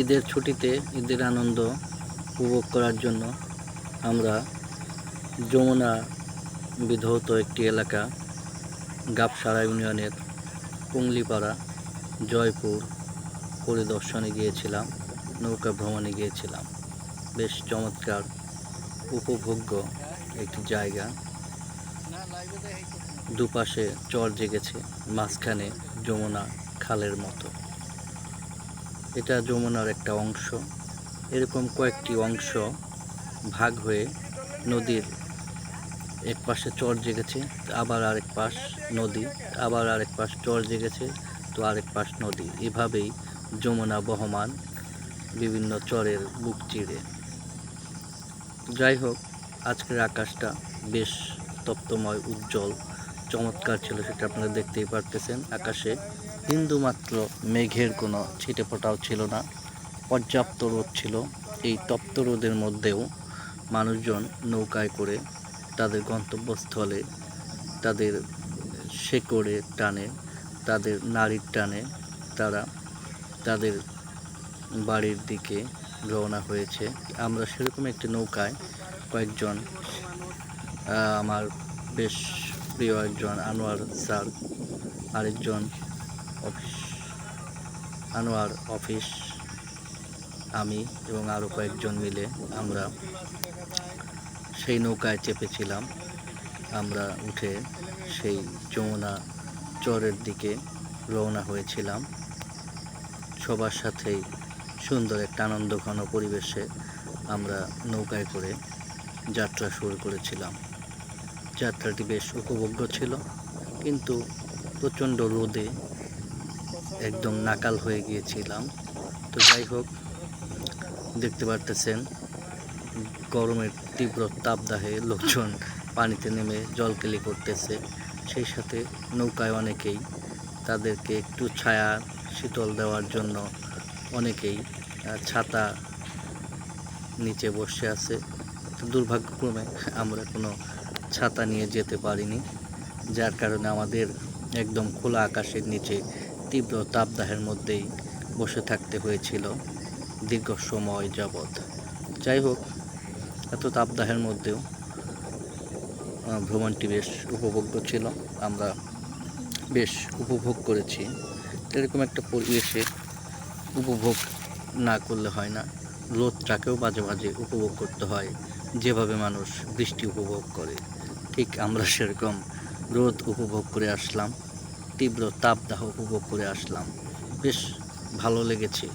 ঈদের ছুটিতে ঈদের আনন্দ উপভোগ করার জন্য আমরা যমুনা বিধৌত একটি এলাকা গাবসারা ইউনিয়নের পুংলিপাড়া জয়পুর পরিদর্শনে গিয়েছিলাম, নৌকা ভ্রমণে গিয়েছিলাম। বেশ চমৎকার উপভোগ্য একটি জায়গা। দুপাশে চর জেগেছে, মাঝখানে যমুনা খালের মতো। এটা যমুনার একটা অংশ। এরকম কয়েকটি অংশ ভাগ হয়ে নদীর এক পাশে চর জেগেছে, আবার আরেক পাশ নদী, আবার আরেক পাশ চর জেগেছে, তো আরেক পাশ নদী। এভাবেই যমুনা বহমান বিভিন্ন চরের বুক চিরে। যাই হোক, আজকের আকাশটা বেশ তপ্তময়, উজ্জ্বল, চমৎকার ছিল, সেটা আপনারা দেখতেই পারতেছেন। আকাশে বিন্দুমাত্র মেঘের কোনো ছিটেফোঁটাও ছিল না, পর্যাপ্ত রোদ ছিল। এই তপ্ত রোদের মধ্যেও মানুষজন নৌকায় করে তাদের গন্তব্যস্থলে, তাদের শেকড়ের টানে, তাদের নাড়ির টানে তারা তাদের বাড়ির দিকে রওনা হয়েছে। আমরা সেরকম একটি নৌকায় কয়েকজন, আমার বেশ প্রিয় একজন আনোয়ার স্যার, আরেকজন আনোয়ার অফিস, আমি এবং আরও কয়েকজন মিলে আমরা সেই নৌকায় চেপেছিলাম। আমরা উঠে সেই যমুনা চরের দিকে রওনা হয়েছিলাম। সবার সাথেই সুন্দর একটা আনন্দঘন পরিবেশে আমরা নৌকায় করে যাত্রা শুরু করেছিলাম। যাত্রাটি বেশ উপভোগ্য ছিল, কিন্তু প্রচণ্ড রোদে একদম নাকাল হয়ে গিয়েছিলাম। তো যাই হোক, দেখতে পারতেছেন গরমের তীব্র তাপদাহে লোকজন পানিতে নেমে জলকেলি করতেছে। সেই সাথে নৌকায় অনেকেই তাদেরকে একটু ছায়া শীতল দেওয়ার জন্য অনেকেই ছাতা নিচে বসে আছে। তো দুর্ভাগ্যক্রমে আমরা কোনো ছাতা নিয়ে যেতে পারিনি, যার কারণে আমাদের একদম খোলা আকাশের নিচে তীব্র তাপদাহের মধ্যেই বসে থাকতে হয়েছিল দীর্ঘ সময় যাবৎ। যাই হোক, এত তাপদাহের মধ্যেও ভ্রমণটি বেশ উপভোগ্য ছিল। আমরা বেশ উপভোগ করেছি। এরকম একটা পরিবেশে উপভোগ না করলে হয় না। রোদটাকেও মাঝে মাঝে উপভোগ করতে হয়, যেভাবে মানুষ বৃষ্টি উপভোগ করে, ঠিক আমরা সেরকম রোদ উপভোগ করে আসলাম, তীব্র তাপদাহ উপভোগ করে আসলাম। বেশ ভালো লেগেছে।